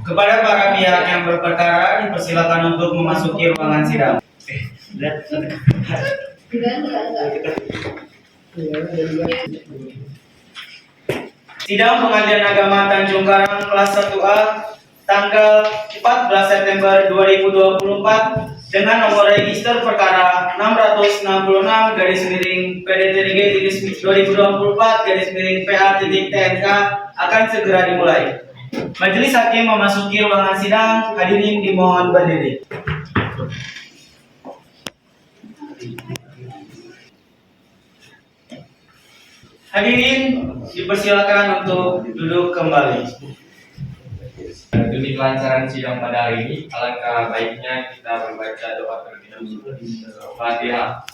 Kepada para pihak yang berperkara dipersilakan untuk memasuki ruangan sidang. Sidang Pengadilan Agama Tanjung Karang kelas 1A tanggal 14 September 2024 dengan nomor register perkara 666 PA.TNK akan segera dimulai. Majelis Hakim memasuki ruangan sidang. Hadirin dimohon berdiri. Hadirin dipersilakan untuk duduk kembali. Demi kelancaran sidang pada hari ini, alangkah baiknya kita membaca doa terlebih dahulu. Fatihah.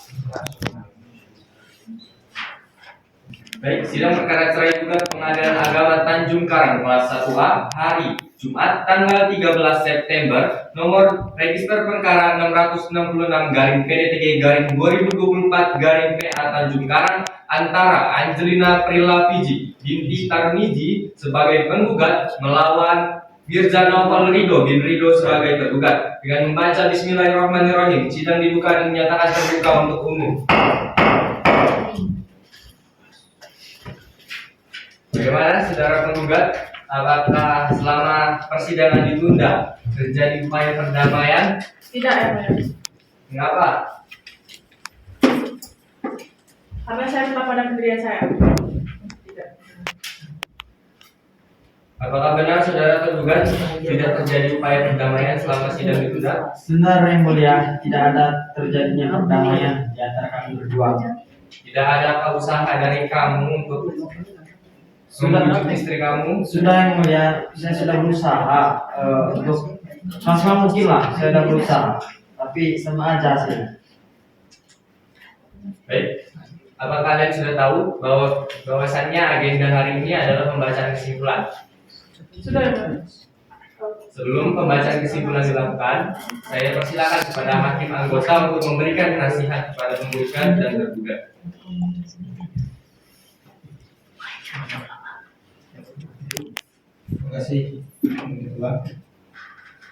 Baik, sidang perkara cerai gugat Pengadilan Agama Tanjung Karang kelas 1A hari Jumat tanggal 13 September nomor register perkara 666/PDTG/2024/PA Tanjung Karang antara Angelina Prilla Fiji binti Tarmiji sebagai penggugat melawan Mirza Novel Ridho bin Ridho sebagai tergugat. Dengan membaca Bismillahirrahmanirrahim, sidang dibuka dan dinyatakan terbuka untuk umum. Bagaimana saudara penggugat? Apakah selama persidangan ditunda terjadi upaya perdamaian? Tidak, ya, Pak. Mengapa? Karena saya tetap pada pendirian saya. Tidak. Apakah benar saudara tergugat tidak terjadi upaya perdamaian selama sidang ditunda? Benar yang mulia, tidak ada terjadinya perdamaian di antara kami berdua. Tidak ada usaha dari kamu untuk membujuk istri kamu? Sudah yang mulia, saya sudah berusaha untuk maksimal mungkin lah, saya sudah berusaha, tapi sama aja hasilnya. Baik. Apa kalian sudah tahu bahwasannya agenda hari ini adalah pembacaan kesimpulan? Sudah, ya, Pak. Sebelum pembacaan kesimpulan dilakukan, saya persilakan kepada hakim anggota untuk memberikan nasihat kepada penggugat dan tergugat. Terima kasih.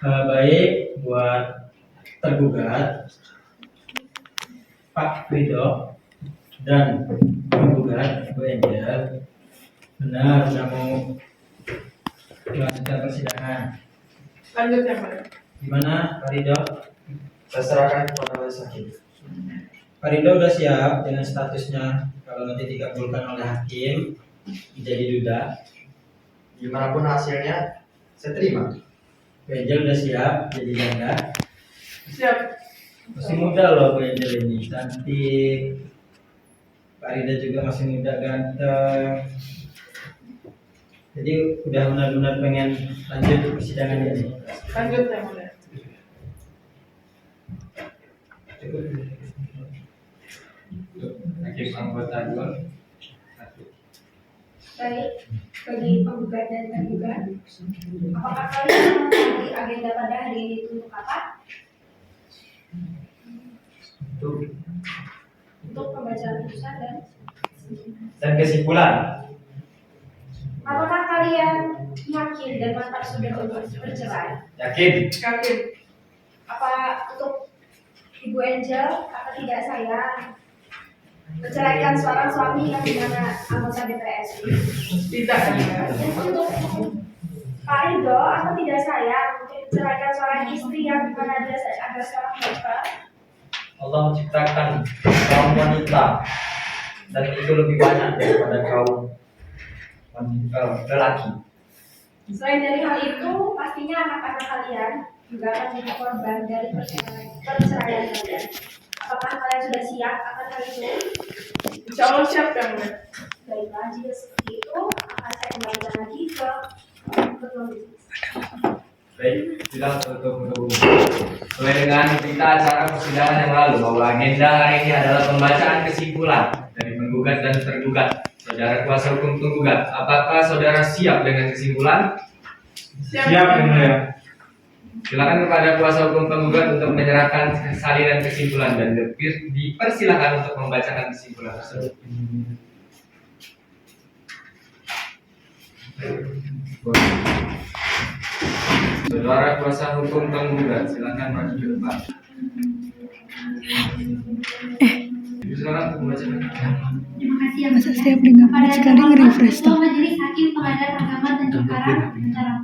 Baik buat tergugat Pak Ridho dan penggugat Bu Angel, benar sudah mau melanjutkan persidangan. Lanjut, ya, Pak. Gimana Pak Ridho? Saya serahkan kepada majelis hakim. Pak Ridho udah siap dengan statusnya kalau nanti dikabulkan oleh hakim menjadi duda. Gimana pun hasilnya, saya terima. Bu Angel udah siap jadi janda. Siap. Masih muda loh Bu Angel ini, cantik. Pak Ridho juga masih muda, ganteng. Jadi udah benar-benar pengen lanjut persidangan ini. Lanjut, ya, Pak. Hakim anggota 2. Baik, bagi penggugat dan tergugat, apakah kalian mengetahui agenda pada hari ini itu untuk apa? Untuk pembacaan putusan Dan kesimpulan, apakah kalian yakin dan mantap sudah untuk bercerai? yakin. Yakin. Apa untuk Ibu Angel apa tidak sayang menceraikan seorang suami yang dimana anggota DPS? Tidak, ya. Untuk Pak Ridho, apa tidak sayang untuk menceraikan seorang istri yang dimana dia ada seorang bapak? Allah menciptakan kaum wanita dan itu lebih banyak daripada kaum lelaki. Selain dari hal itu, pastinya anak-anak kalian juga akan jadi korban dari perceraian kalian. Apakah kalian sudah siap akan hal itu? Insya Allah siap, ya, Pak. Baiklah, jika seperti itu, akan saya kembalikan lagi ke ketua bisnis. Baik, sudah untuk umum. Sesuai dengan berita acara persidangan yang lalu bahwa agenda hari ini adalah pembacaan kesimpulan dari penggugat dan tergugat. Saudara kuasa hukum penggugat, apakah saudara siap dengan kesimpulan? Siap, Siap, ya, yang mulia. Silakan kepada kuasa hukum penggugat untuk menyerahkan salinan kesimpulan dan dipersilakan untuk membacakan kesimpulan tersebut. Saudara kuasa hukum penggugat, silakan maju ke depan. Silakan membacakan. Terima kasih ya Masa setiap dengar sekali nge-refresh Ketua tuh. Majelis Hakim Pengadilan Agama Tanjung Karang, Utara.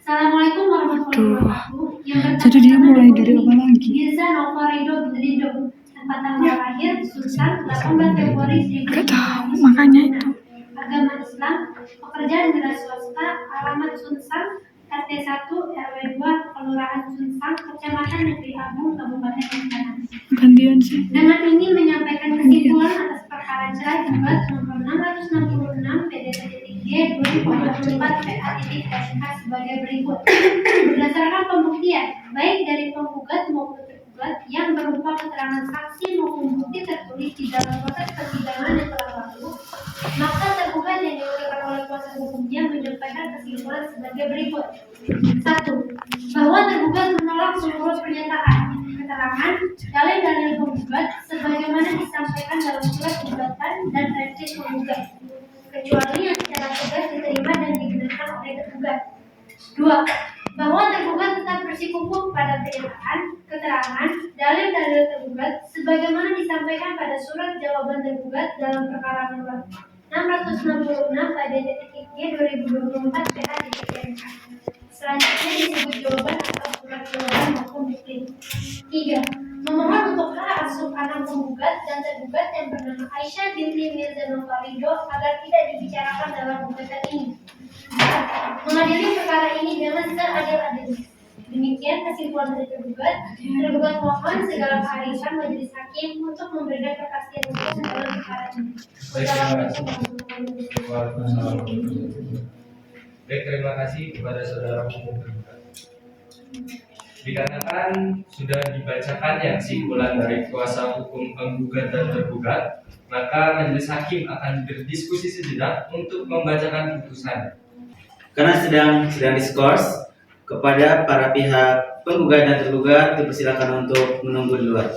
Assalamualaikum warahmatullahi wabarakatuh. Jadi dia mulai dari apa lagi? Mirza Nova Ridho Ridho, tempat tanggal lahir Sultan 18 Februari Gak tahu, makanya itu. Agama Islam, pekerjaan negara swasta, alamat Sunsang, RT 1 RW 2, Kelurahan Sunsang, Kecamatan Negeri Agung, Kabupaten Bengkulu. Gantian sih. Dengan ini menyampaikan kesimpulan atas perkara cerai gugat nomor 666 PDT-G 2024 PA-SK sebagai berikut. Berdasarkan pembuktian, baik dari penggugat maupun tergugat yang berupa keterangan saksi maupun bukti tertulis di dalam proses persidangan yang telah lalu, maka tergugat yang diwakilkan oleh kuasa hukumnya menyampaikan kesimpulan sebagai berikut. 1. Bahwa tergugat menolak seluruh pernyataan, keterangan, dalil-dalil penggugat sebagaimana disampaikan dalam surat gugatan dan replik penggugat, kecuali yang secara tegas diterima dan digunakan oleh tergugat. 2. Bahwa tergugat tetap bersikukuh pada pernyataan, keterangan, dalil-dalil tergugat sebagaimana disampaikan pada surat jawaban tergugat dalam perkara nomor 666 PDT-G 2024 PA-SK. Selanjutnya disebut jawaban atau surat jawaban maupun bukti. 3. Memohon untuk hak asuh anak penggugat dan tergugat yang bernama Aisyah binti Mirza Nova Ridho agar tidak dibicarakan dalam gugatan ini. 4. Mengadili perkara ini dengan seadil-adilnya. Demikian kesimpulan dari tergugat. Tergugat mohon segala kearifan majelis hakim untuk memberikan kepastian hukum dalam perkara ini. Wassalamualaikum warahmatullahi wabarakatuh. Waalaikumsalam. Baik, terima kasih kepada saudara hukum tergugat. Dikarenakan sudah dibacakannya kesimpulan dari kuasa hukum penggugat dan tergugat, maka majelis hakim akan berdiskusi sejenak untuk membacakan putusan. Karena sedang diskors, kepada para pihak penggugat dan tergugat dipersilakan untuk menunggu di luar.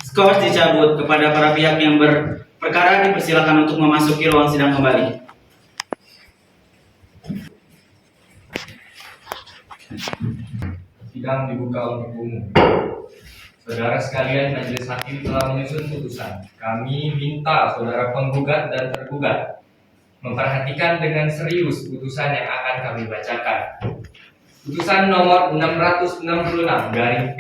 Skors dicabut. Kepada para pihak yang berperkara dipersilakan untuk memasuki ruang sidang kembali. Sidang dibuka untuk umum. Saudara sekalian, majelis hakim telah menyusun putusan. Kami minta saudara penggugat dan tergugat memperhatikan dengan serius putusan yang akan kami bacakan. Putusan nomor 666 garing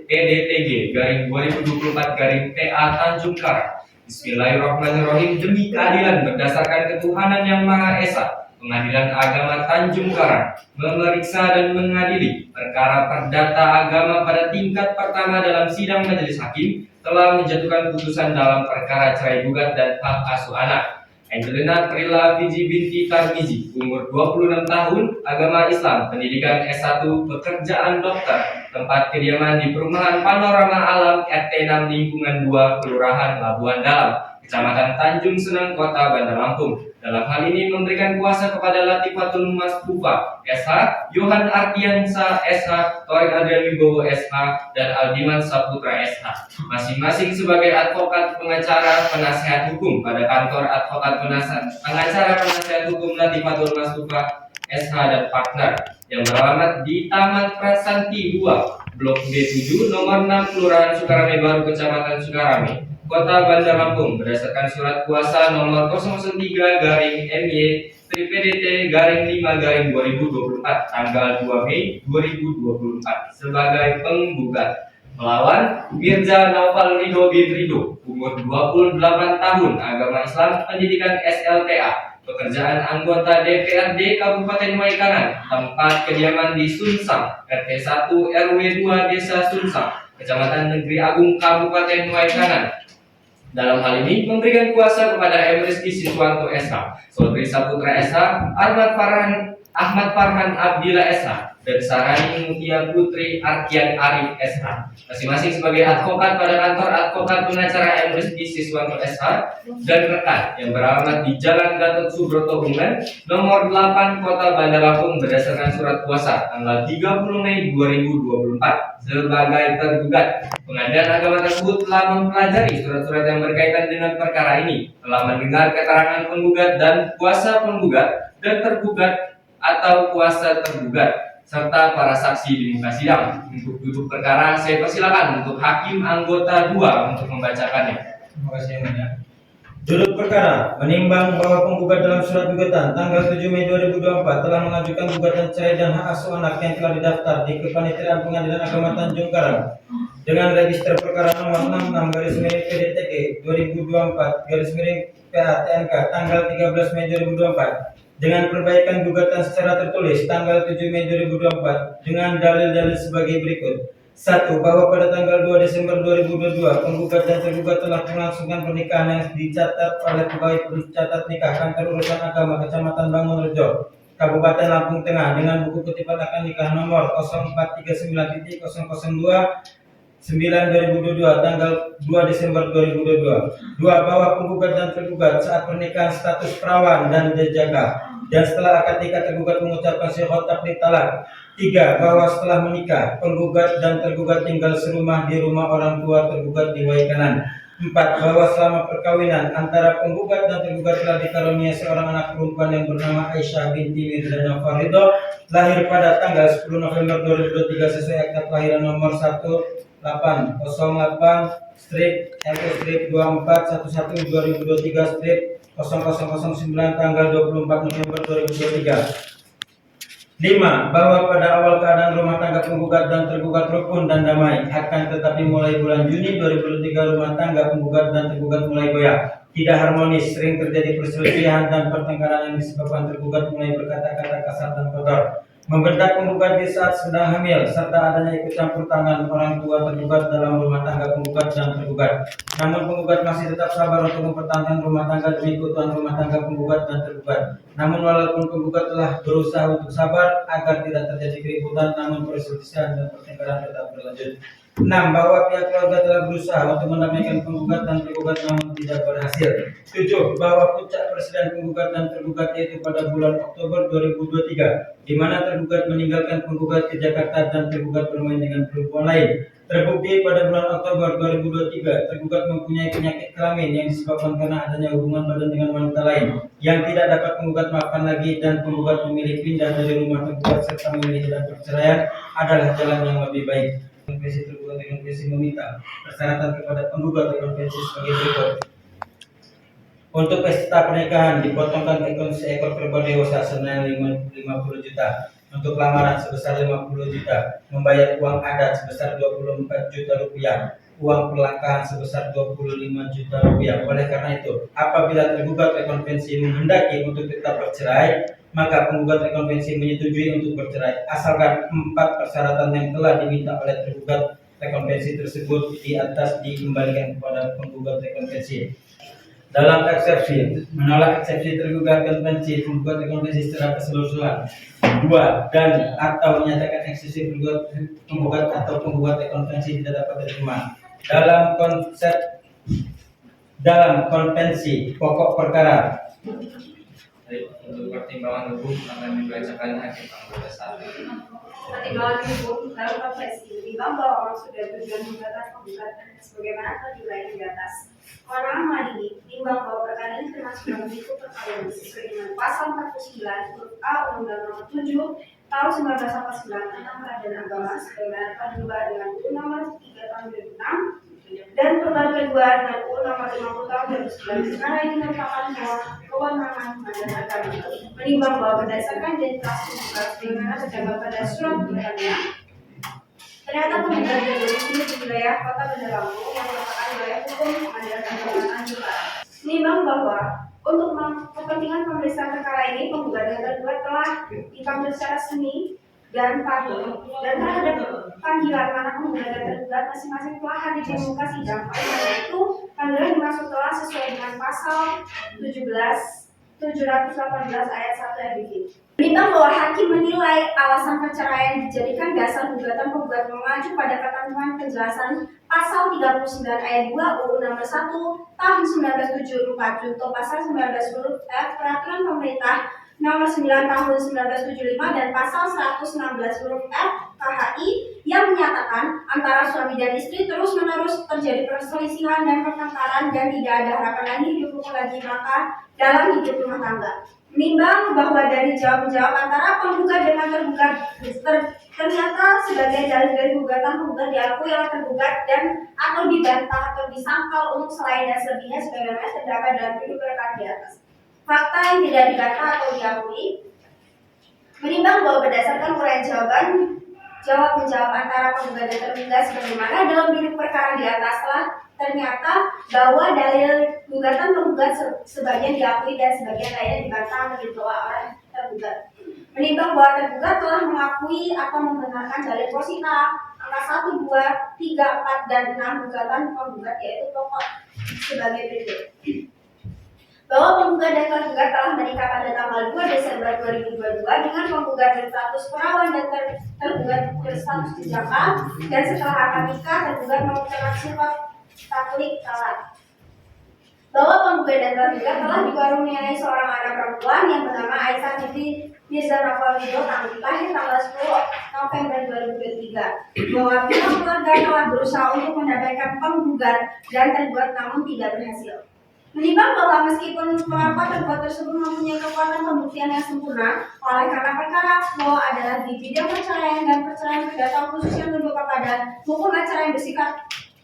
PDTG garing 2024 garing PA Tanjung Karang. Bismillahirrahmanirrahim. Demi keadilan berdasarkan ketuhanan yang Maha Esa, Pengadilan Agama Tanjung Karang memeriksa dan mengadili perkara perdata agama pada tingkat pertama dalam sidang majelis hakim telah menjatuhkan putusan dalam perkara cerai gugat dan hak asuh anak. Angelina Prila Fiji binti Tarmizi, umur 26 tahun, agama Islam, pendidikan S1, pekerjaan dokter, tempat kediaman di perumahan Panorama Alam RT 6 lingkungan 2, Kelurahan Labuan Dalam, Kecamatan Tanjung Senang, Kota Bandar Lampung. Dalam hal ini memberikan kuasa kepada Latifatul Masbufa SH, Yohan Ardiansa SH, Torik Adrian Wibowo SH, dan Aldiman Saputra SH, masing-masing sebagai advokat pengacara penasihat hukum pada kantor advokat pengacara penasihat hukum Latifatul Masbufa SH dan partner yang beralamat di Taman Prasanti 2, Blok B7, nomor 6, Kelurahan Sukarame Baru, Kecamatan Sukarame, Kota Bandar Lampung, berdasarkan surat kuasa nomor 003 garing MY PDT garing 5 garing 2024 tanggal 2 Mei 2024 sebagai penggugat melawan Mirza Naufal Ridho bin Ridho, umur 28 tahun, agama Islam, pendidikan SLTA, pekerjaan anggota DPRD Kabupaten Waikanan, tempat kediaman di Sunsang, RT 1 RW 2 Desa Sunsang, Kecamatan Negeri Agung, Kabupaten Waikanan. Dalam hal ini memberikan kuasa kepada M. Rizky Siswanto SH, Sodri Saputra SH, Ahmad Farhan Abdillah SH, dan Sarani Mutia Putri Arkian Arif SH, masing-masing sebagai advokat pada kantor advokat pengacara M. Rizky Siswanto SH dan rekan yang beralamat di Jalan Gatot Subroto Bungan, nomor 8 Kota Bandar Lampung berdasarkan surat kuasa tanggal 30 Mei 2024 sebagai tergugat. Pengadilan agama tersebut telah mempelajari surat-surat yang berkaitan dengan perkara ini, telah mendengar keterangan penggugat dan kuasa penggugat dan tergugat atau kuasa tergugat serta para saksi di muka sidang. Untuk duduk perkara saya persilakan untuk hakim anggota 2 untuk membacakannya. Terima kasih yang mulia. Duduk perkara, menimbang bahwa penggugat dalam surat gugatan tanggal 7 Mei 2024 telah mengajukan gugatan cerai dan hak asuh anak yang telah didaftar di Kepanitiaan Pengadilan Agama Tanjung Karang dengan register perkara nomor 66/PDTK 2024/PATNK tanggal 13 Mei 2024 dengan perbaikan gugatan secara tertulis tanggal 7 Mei 2024 dengan dalil-dalil sebagai berikut. 1. Bahwa pada tanggal 2 Desember 2022 penggugat dan tergugat telah melangsungkan pernikahan yang dicatat oleh pegawai pencatat nikah Kantor Urusan Agama Kecamatan Bangunrejo, Kabupaten Lampung Tengah dengan buku kutipan akad nikah nomor 0439.0009/2022 tanggal 2 Desember 2022. 2. Bahwa penggugat dan tergugat saat pernikahan status perawan dan jajaka dan setelah akad nikah tergugat mengucapkan syahadat takdir talak. 3. Bahwa setelah menikah penggugat dan tergugat tinggal serumah di rumah orang tua tergugat di Waikanan. 4. Bahwa selama perkawinan antara penggugat dan tergugat telah dikaruniai seorang anak perempuan yang bernama Aisyah binti Mirzana Farido, lahir pada tanggal 10 November 2023 sesuai akta kelahiran nomor 1808/2411/0009 tanggal 24 November 2023. 5. Bahwa pada awal keadaan rumah tangga penggugat dan tergugat rukun dan damai, akan tetapi mulai bulan Juni 2023 rumah tangga penggugat dan tergugat mulai goyah, tidak harmonis, sering terjadi perselisihan dan pertengkaran yang disebabkan tergugat mulai berkata-kata kasar dan kotor, membentak penggugat di saat sedang hamil, serta adanya ikut campur tangan orang tua tergugat dalam rumah tangga penggugat dan tergugat. Namun penggugat masih tetap sabar untuk mempertahankan rumah tangga demi keutuhan rumah tangga penggugat dan tergugat. Namun walaupun penggugat telah berusaha untuk sabar agar tidak terjadi keributan, namun perselisihan dan pertengkaran tetap berlanjut. 6. Bahwa pihak keluarga telah berusaha untuk mendamaikan penggugat dan tergugat namun tidak berhasil. 7. Bahwa puncak perselisihan penggugat dan tergugat yaitu pada bulan Oktober 2023, di mana tergugat meninggalkan penggugat ke Jakarta dan tergugat bermain dengan perempuan lain. Terbukti pada bulan Oktober 2023, tergugat mempunyai penyakit kelamin yang disebabkan karena adanya hubungan badan dengan wanita lain yang tidak dapat penggugat maafkan lagi, dan penggugat memilih pindah dari rumah tergugat serta memilih jalan perceraian adalah jalan yang lebih baik. Konvensi tergugat dengan konvensi meminta persyaratan kepada penggugat konvensi sebagai berikut. Untuk pesta pernikahan dipotongkan ekor seekor kerbau dewasa senilai 50 juta. Untuk lamaran sebesar 50 juta. Membayar uang adat sebesar 24 juta rupiah. Uang perlengkapan sebesar 25 juta rupiah. Oleh karena itu, apabila tergugat rekonvensi menghendaki untuk tetap bercerai, maka penggugat rekonvensi menyetujui untuk bercerai asalkan 4 persyaratan yang telah diminta oleh tergugat rekonvensi tersebut di atas dikembalikan kepada penggugat rekonvensi. Dalam eksepsi, menolak eksepsi tergugat konvensi penggugat rekonvensi secara keseluruhan. 2. Dan atau menyatakan eksepsi penggugat atau penggugat rekonvensi tidak dapat diterima. Dalam konvensi pokok perkara. Untuk pertimbangan hukum akan dibacakan hakim anggota 1. Pertimbangan hukum dalam konvensi menimbang bahwa sudah tujuan membatas penggugat sebagaimana telah diuraikan di atas. Kewenangan Majelis menimbang bahwa perkara ini termasuk dalam lingkup perkara sesuai dengan pasal 49 huruf A Undang-Undang Nomor 7 Tahun 1949 tentang Peradilan Agama sebagaimana telah diubah dengan UU Nomor 3 Tahun 2006 dan perubahan kedua dengan UU Nomor 50 Tahun 2009. Karena ini merupakan kewenangan Pengadilan Agama menimbang bahwa berdasarkan identitas penggugat sebagaimana terdapat pada surat gugatannya, ternyata penggugat yang berdomisili di wilayah Kota Bandar Lampung yang merupakan wilayah hukum Pengadilan Agama Tanjung Karang. Menimbang bahwa untuk kepentingan pemeriksaan perkara ini, penggugat dan tergugat telah dipanggil secara resmi dan paripurna, dan terhadap panggilan mana penggugat dan tergugat masing-masing telah hadir di muka sidang. Oleh karena itu, Panggilan dimaksud telah sesuai dengan pasal 718 ayat 1 RBG. Menimbang bahwa hakim menilai alasan perceraian dijadikan dasar gugatan penggugat mengacu pada ketentuan penjelasan pasal 39 ayat 2 UU nomor 1 tahun 1974 junto pasal 19 huruf F peraturan pemerintah nomor 9 tahun 1975 dan pasal 116 huruf F KHI yang menyatakan antara suami dan istri terus-menerus terjadi perselisihan dan pertengkaran dan tidak ada harapan lagi hidup rukun lagi maka dalam hidup rumah tangga. Menimbang bahwa dari jawab-jawab antara penggugat dengan tergugat ternyata sebagai dalil dari gugatan penggugat diakui oleh tergugat dan atau dibantah atau disangkal untuk selain dan selebihnya sebagaimana terdapat dalam video perkara di atas. Fakta yang tidak dibantah atau diakui. Menimbang bahwa berdasarkan uraian jawab menjawab antara penggugat dan tergugat sebagaimana dalam video perkara di atas telah ternyata bahwa dalil gugatan penggugat sebagian diakui dan sebagian lainnya dibantah atau ditolak oleh tergugat. Menimbang bahwa tergugat telah mengakui atau membenarkan dalil posita angka 1, 2, 3, 4, dan 6 gugatan penggugat yaitu pokok sebagai berikut. Bahwa penggugat dan tergugat telah menikah pada tanggal 2 Desember 2022 dengan penggugat berstatus perawan dan tergugat berstatus dijangka dan setelah akad nikah tergugat mengucapkan surat Katolik talak. Bahwa penggugat dan tergugat telah dikaruniai seorang anak perempuan yang bernama Aisyah binti Mirza Nafalido lahir tanggal 10 November 2023. Bahwa pihak keluarga telah berusaha untuk mendapatkan penggugat dan tergugat namun tidak berhasil. Menimbang bahwa meskipun pelapor tergugat tersebut mempunyai kekuatan pembuktian yang sempurna, oleh karena perkara bahwa adalah di bidang perceraian dan perceraian perdata khusus yang tunduk kepada hukum acara yang bersifat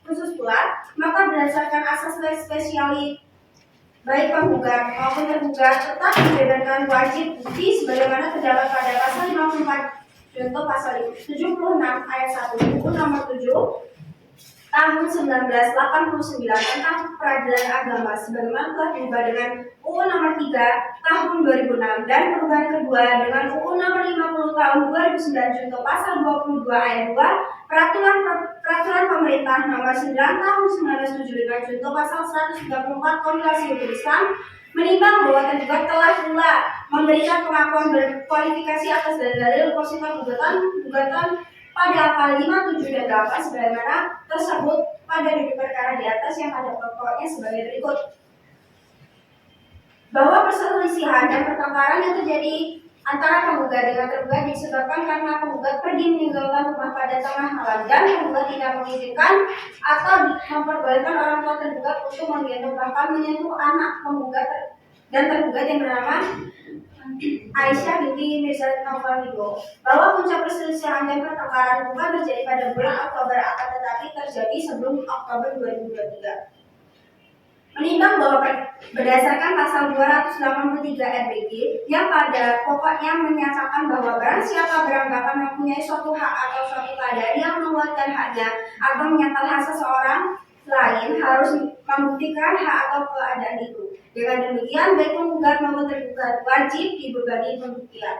khusus pula, maka berdasarkan asas spesialis baik penggugat maupun tergugat tetap dibebankan wajib bukti sebagaimana terdapat pada pasal 54 contoh pasal 76 ayat 1 UU nomor 7 tahun 1989 tentang peradilan agama sebagaimana telah diubah dengan UU nomor 3 tahun 2006 dan perubahan kedua dengan UU nomor 50 tahun 2009 contoh pasal 22 ayat 2 peraturan pemerintah nomor 9 tahun 1975 contoh pasal 134 Konvensi Hukum Islam. Menimbang bahwa tergugat telah pula memberikan pengakuan berkualifikasi atas dalil positif gugatan pada angka 5, 7, dan 8 sebagaimana tersebut pada duduk perkara di atas yang pada pokoknya sebagai berikut. Bahwa perselisihan dan pertengkaran yang terjadi antara penggugat dengan tergugat disebabkan karena penggugat pergi meninggalkan rumah pada tengah malam dan penggugat tidak mengizinkan atau memperbolehkan orang tua tergugat untuk menggendong bahkan menyentuh anak penggugat dan tergugat yang bernama Aisyah binti Mirza Nafalido. Bahwa puncak perselisihan dan pertengkaran bukan terjadi pada bulan Oktober akan tetapi terjadi sebelum Oktober 2023. Menimbang bahwa berdasarkan pasal 283 RBG yang pada pokoknya menyatakan bahwa barang siapa beranggapan mempunyai suatu hak atau suatu keadaan yang menguatkan haknya atau menyangkal hak seseorang lain harus membuktikan hak atau keadaan itu. Dengan demikian baik penggugat maupun tergugat wajib dibebani pembuktian.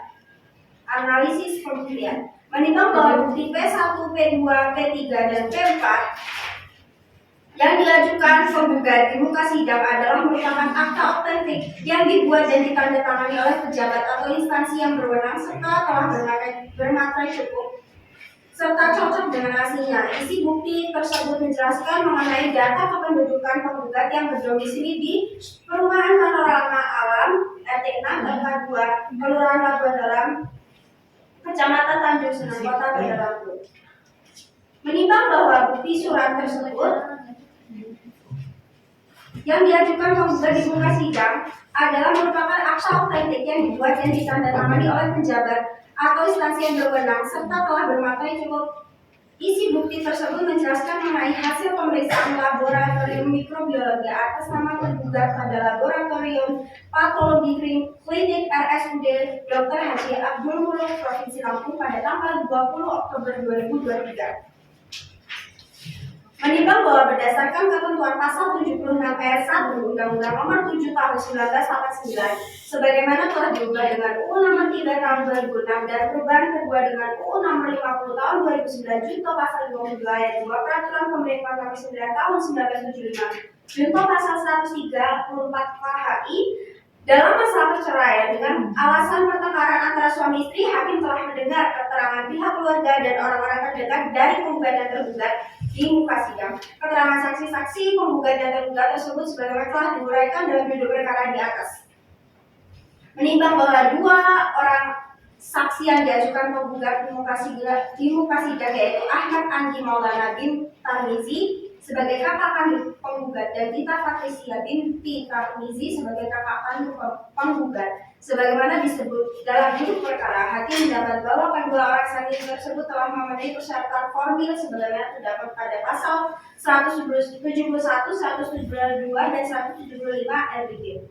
Analisis pembuktian. Menimbang bahwa bukti P1, P2, P3, dan P4 yang diajukan penggugat di muka sidang adalah merupakan akta otentik yang dibuat dan ditandatangani oleh pejabat atau instansi yang berwenang serta telah bermaterai cukup serta cocok dengan aslinya. Isi bukti tersebut menjelaskan mengenai data kependudukan penggugat yang berdomisili di Perumahan Panorama Alam RT 6 RK 2 Kelurahan Labuan Dalam Kecamatan Tanjung Senang Kota Bandar Lampung. Menimbang bahwa bukti surat tersebut yang diajukan penggugat di muka sidang adalah merupakan akta otentik yang dibuat dan ditandatangani oleh pejabat atau instansi yang berwenang serta telah bermaterai cukup. Isi bukti tersebut menjelaskan mengenai hasil pemeriksaan laboratorium mikrobiologi atas nama tergugat pada laboratorium patologi klinik RSUD Dr. Haji Abdul Muluk Provinsi Lampung pada tanggal 20 Oktober 2023. Menimbang bahwa berdasarkan ketentuan pasal 76 ayat 1 Undang-Undang Nomor 7 Tahun 1989 sebagaimana telah diubah dengan UU Nomor 3 Tahun 2006 dan perubahan kedua dengan UU Nomor 50 Tahun 2009 junto pasal 22 ayat 2 Peraturan Pemerintah Nomor 9 Tahun 1975 Junto pasal 134 KHI, dalam masalah perceraian dengan alasan pertengkaran antara suami istri, hakim telah mendengar keterangan pihak keluarga dan orang-orang terdekat dari penggugat dan tergugat di muka sidang. Keterangan saksi-saksi penggugat dan tergugat tersebut sebagaimana telah diuraikan dalam duduk perkara di atas. Menimbang bahwa dua orang saksi yang diajukan penggugat di muka sidang yaitu Ahmad Andi Maulana bin Tarmizi sebagai kakak kandung penggugat dan Dita Patricia binti Tarmizi sebagai kakak kandung penggugat. Sebagaimana disebut dalam duduk perkara, hakim mendapat bahwa kedua orang saksi tersebut telah memenuhi persyaratan formil sebagaimana terdapat pada pasal 171, 172, dan 175 RBG.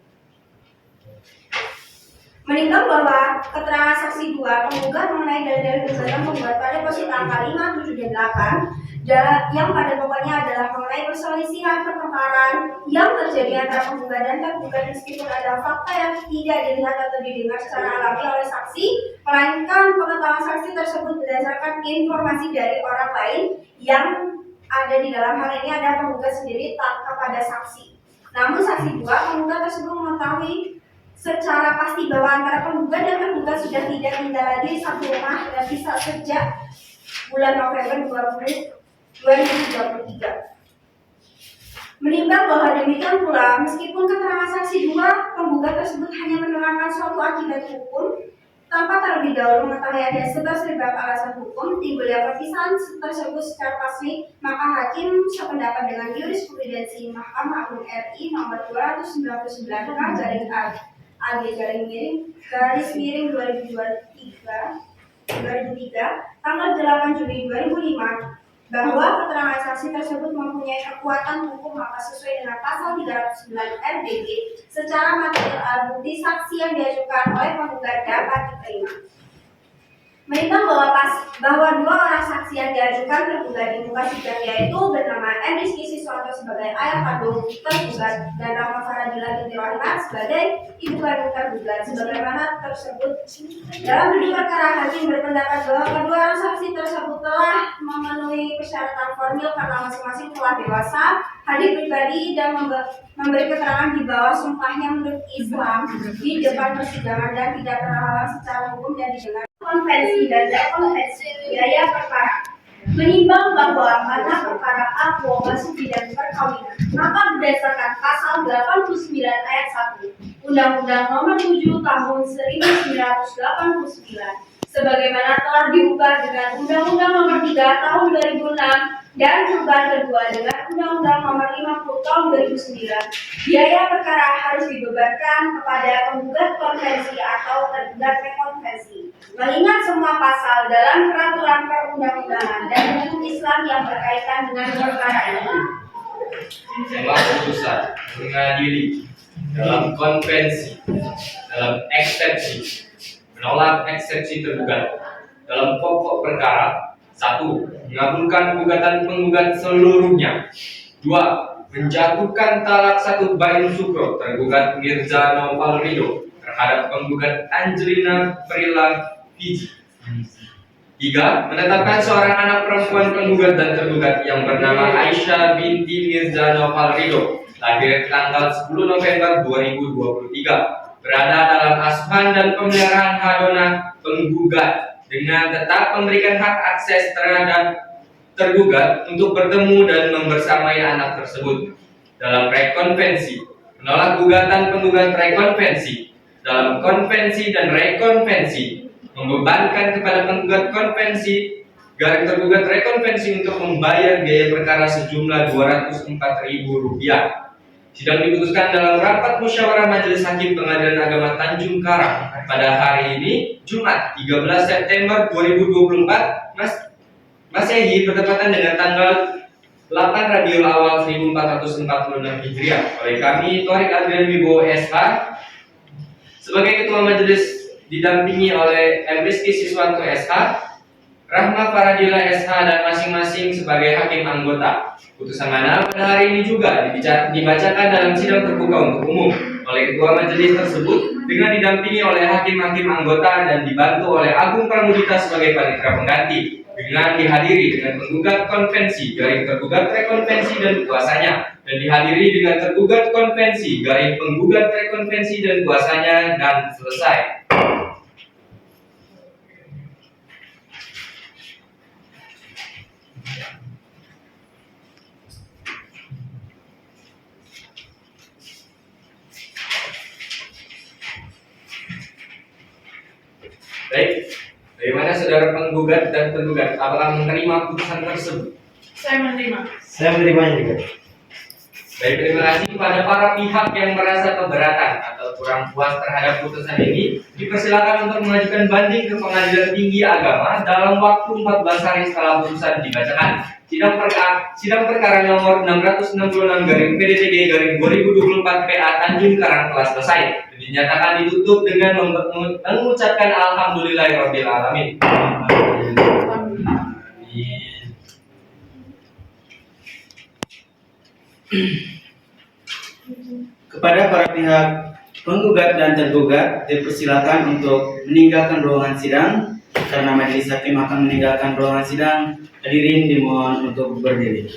Menimbang bahwa keterangan saksi 2 penggugat mengenai dalil-dalil gugatan penggugat pada posisi angka 5, 7, dan 8 yang pada pokoknya adalah mengenai perselisihan pertengkaran yang terjadi antara penggugat dan tergugat meskipun ada fakta yang tidak dilihat atau didengar secara alami oleh saksi, melainkan pengetahuan saksi tersebut berdasarkan informasi dari orang lain yang ada di dalam hal ini ada penggugat sendiri tak kepada saksi. Namun saksi 2 penggugat tersebut mengetahui secara pasti bahwa antara penggugat dan tergugat sudah tidak tinggal lagi satu rumah dan bisa sejak bulan November 2023. Menimbang bahwa demikian pula, meskipun keterangan saksi 2 penggugat tersebut hanya menerangkan suatu akibat hukum tanpa terlebih dahulu mengetahui ada sebab alasan hukum timbulnya perpisahan tersebut secara pasti, maka hakim sependapat dengan jurisprudensi Mahkamah Agung RI nomor 299 AG/miring 2003 tanggal 8 Juni 2005 bahwa keterangan saksi tersebut mempunyai kekuatan hukum maka sesuai dengan pasal 309 RBG secara material alat bukti saksi yang diajukan oleh penggugat dapat diterima. Menimbang bahwa dua orang saksi yang diajukan tergugat di muka sidang yaitu bernama M. Rizky Siswanto sebagai ayah kandung tergugat dan Rahma Faradila binti Rahmat sebagai ibu kandung tergugat sebagaimana tersebut dalam duduk perkara, hakim berpendapat bahwa kedua orang saksi tersebut telah memenuhi persyaratan formil karena masing-masing telah dewasa, hadir pribadi dan memberi keterangan di bawah sumpahnya menurut Islam di depan persidangan dan tidak terhalang secara hukum dan didengar konvensi dan rekonvensi biaya perkara. Menimbang bahwa karena perkara aku masuk bidang perkawinan, maka berdasarkan pasal 89 ayat 1 Undang-Undang Nomor 7 Tahun 1989 sebagaimana telah diubah dengan Undang-Undang Nomor 3 Tahun 2006 dan perubahan kedua dengan Undang-Undang Nomor 50 Tahun 2009, biaya perkara harus dibebankan kepada penggugat konvensi atau tergugat rekonvensi. Mengingat semua pasal dalam peraturan perundang-undangan dan hukum Islam yang berkaitan dengan perkara ini. Sebuah putusan mengadili dalam konvensi, dalam eksepsi, menolak eksepsi tergugat dalam pokok perkara. 1. Mengabulkan gugatan penggugat seluruhnya. 2. Menjatuhkan talak 1 bain sukro tergugat Mirza Noval Ridho terhadap penggugat Angelina Prila Fiji. 3. Menetapkan seorang anak perempuan penggugat dan tergugat yang bernama Aisyah binti Mirza Noval Ridho lahir tanggal 10 November 2023 berada dalam asuhan dan pemeliharaan hadona penggugat dengan tetap memberikan hak akses terhadap tergugat untuk bertemu dan membersamai anak tersebut. Dalam rekonvensi, menolak gugatan penggugat rekonvensi. Dalam konvensi dan rekonvensi, membebankan kepada penggugat konvensi garing tergugat rekonvensi untuk membayar biaya perkara sejumlah Rp204.000. Sidang diputuskan dalam rapat musyawarah Majelis Hakim Pengadilan Agama Tanjung Karang pada hari ini, Jumat 13 September 2024 Masehi bertepatan dengan tanggal 8 Rabiul Awal 1446 Hijriah oleh kami Thorik Adrian Wibowo SH sebagai Ketua Majelis didampingi oleh M. Rizky Siswanto SH, Rahma Faradila SH dan masing-masing sebagai hakim anggota. Putusan mana pada hari ini juga dibacakan dalam sidang terbuka untuk umum oleh Ketua Majelis tersebut dengan didampingi oleh hakim-hakim anggota dan dibantu oleh Agung Pramudita sebagai panitera pengganti. dengan dihadiri dengan penggugat konvensi garing tergugat rekonvensi dan kuasanya, dan dihadiri dengan tergugat konvensi garing penggugat rekonvensi dan kuasanya, dan selesai. Baik, bagaimana saudara penggugat dan tergugat? Apakah menerima putusan tersebut? Saya menerima. Saya menerimanya juga. Baik, terima kasih kepada para pihak yang merasa keberatan atau kurang puas terhadap putusan ini. Dipersilakan untuk mengajukan banding ke Pengadilan Tinggi Agama dalam waktu 14 hari setelah putusan dibacakan. Sidang perkara nomor 666/PDTG/2024 PA Tanjung Karang telah selesai. Dinyatakan ditutup dengan mengucapkan alhamdulillahirabbil alamin. Kepada para pihak penggugat dan tergugat dipersilakan untuk meninggalkan ruangan sidang karena majelis hakim akan meninggalkan ruangan sidang. Hadirin dimohon untuk berdiri.